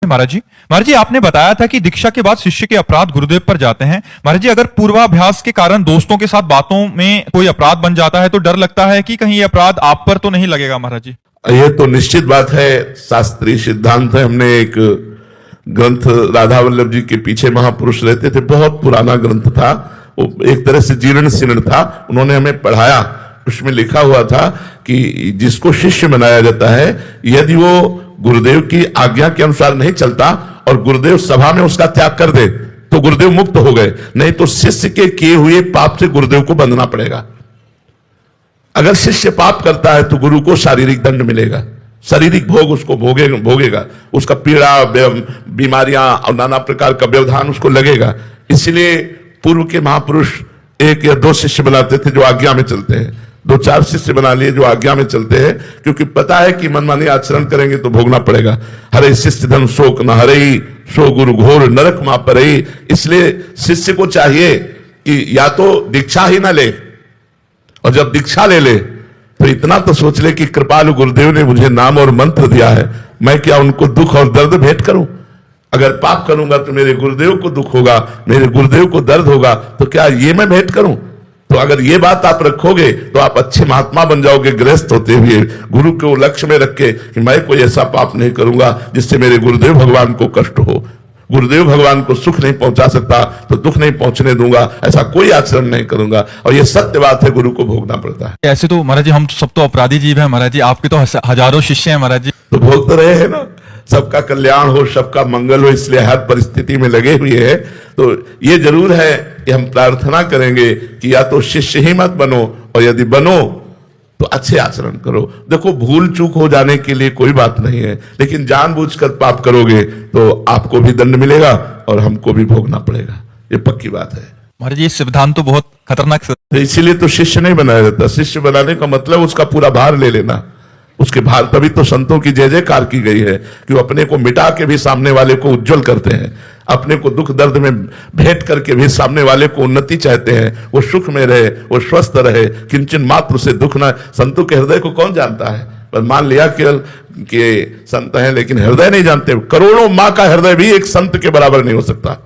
महाराज जी आपने बताया था कि दीक्षा के बाद शिष्य के अपराध गुरुदेव पर जाते हैं। महाराज जी, अगर पूर्वाभ्यास के कारण दोस्तों के साथ बातों में कोई अपराध बन जाता है तो डर लगता है कि कहीं ये अपराध आप पर तो नहीं लगेगा। महाराज जी, ये तो निश्चित बात है, शास्त्रीय सिद्धांत है। हमने एक ग्रंथ राधा वल्लभ जी के पीछे महापुरुष रहते थे, बहुत पुराना ग्रंथ था, वो एक तरह से जीर्ण शीर्ण था, उन्होंने हमें पढ़ाया। उसमें लिखा हुआ था कि जिसको शिष्य बनाया जाता है, यदि वो गुरुदेव की आज्ञा के अनुसार नहीं चलता और गुरुदेव सभा में उसका त्याग कर दे तो गुरुदेव मुक्त हो गए, नहीं तो शिष्य के किए हुए पाप से गुरुदेव को बंधना पड़ेगा। अगर शिष्य पाप करता है तो गुरु को शारीरिक दंड मिलेगा, शारीरिक भोग उसको भोगेगा, उसका पीड़ा, बीमारियां और नाना प्रकार का व्यवधान उसको लगेगा। इसलिए पूर्व के महापुरुष 1 या 2 शिष्य बनाते थे जो आज्ञा में चलते हैं, 2-4 शिष्य बना लिए जो आज्ञा में चलते हैं, क्योंकि पता है कि मनमानी आचरण करेंगे तो भोगना पड़ेगा। हरे शिष्य धन शोक न हरे, सो गुरु घोर नरक मां परे। इसलिए शिष्य को चाहिए कि या तो दीक्षा ही ना ले, और जब दीक्षा ले ले तो इतना तो सोच ले कि कृपालु गुरुदेव ने मुझे नाम और मंत्र दिया है, मैं क्या उनको दुख और दर्द भेंट करूं? अगर पाप करूंगा तो मेरे गुरुदेव को दुख होगा, मेरे गुरुदेव को दर्द होगा, तो क्या ये मैं भेंट करूं? तो अगर ये बात आप रखोगे तो आप अच्छे महात्मा बन जाओगे, गृहस्थ होते हुए गुरु को लक्ष्य में रख के कि मैं कोई ऐसा पाप नहीं करूंगा जिससे मेरे गुरुदेव भगवान को कष्ट हो। गुरुदेव भगवान को सुख नहीं पहुंचा सकता तो दुख नहीं पहुंचने दूंगा, ऐसा कोई आचरण नहीं करूंगा। और ये सत्य बात है, गुरु को भोगना पड़ता है। ऐसे तो महाराज जी हम सब तो अपराधी जीव हैं महाराज जी, आपके तो हजारों शिष्य हैं महाराज जी। तो भोग तो रहे हैं ना, सबका कल्याण हो, सबका मंगल हो, इसलिए हर परिस्थिति में लगे हुए हैं। तो ये जरूर है कि हम प्रार्थना करेंगे कि या तो शिष्य ही मत बनो, और यदि बनो तो अच्छे आचरण करो। देखो, भूल चूक हो जाने के लिए कोई बात नहीं है, लेकिन जानबूझकर पाप करोगे तो आपको भी दंड मिलेगा और हमको भी भोगना पड़ेगा, ये पक्की बात है। महाराज जी, सिद्धांत तो बहुत खतरनाक है। तो इसीलिए तो शिष्य नहीं बनाया जाता। शिष्य बनाने का मतलब उसका पूरा भार ले लेना, उसके भार। तभी तो संतों की जय जयकार की गई है कि वो अपने को मिटा के भी सामने वाले को उज्जवल करते हैं, अपने को दुख दर्द में भेंट करके भी सामने वाले को उन्नति चाहते हैं, वो सुख में रहे, वो स्वस्थ रहे, किंचन मात्र से दुख ना। संतों के हृदय को कौन जानता है? पर मान लिया कि संत हैं लेकिन हृदय नहीं जानते। करोड़ों माँ का हृदय भी एक संत के बराबर नहीं हो सकता।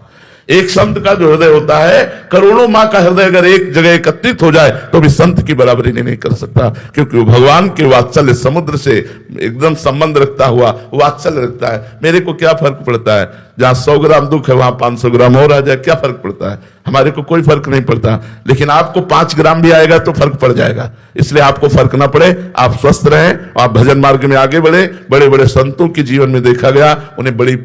एक संत का जो हृदय होता है, करोड़ों माँ का हृदय अगर एक जगह एकत्रित हो जाए तो भी संत की बराबरी नहीं कर सकता, क्योंकि वो भगवान के वात्सल्य समुद्र से एकदम संबंध रखता हुआ वात्सल्य रखता है। मेरे को क्या फर्क पड़ता है, जहां 100 ग्राम दुख है वहां 500 ग्राम और आ जाए, क्या फर्क पड़ता है? हमारे को कोई फर्क नहीं पड़ता, लेकिन आपको 5 ग्राम भी आएगा तो फर्क पड़ जाएगा। इसलिए आपको फर्क ना पड़े, आप स्वस्थ रहें, आप भजन मार्ग में आगे बढ़े। बड़े बड़े संतों के जीवन में देखा गया, उन्हें बड़ी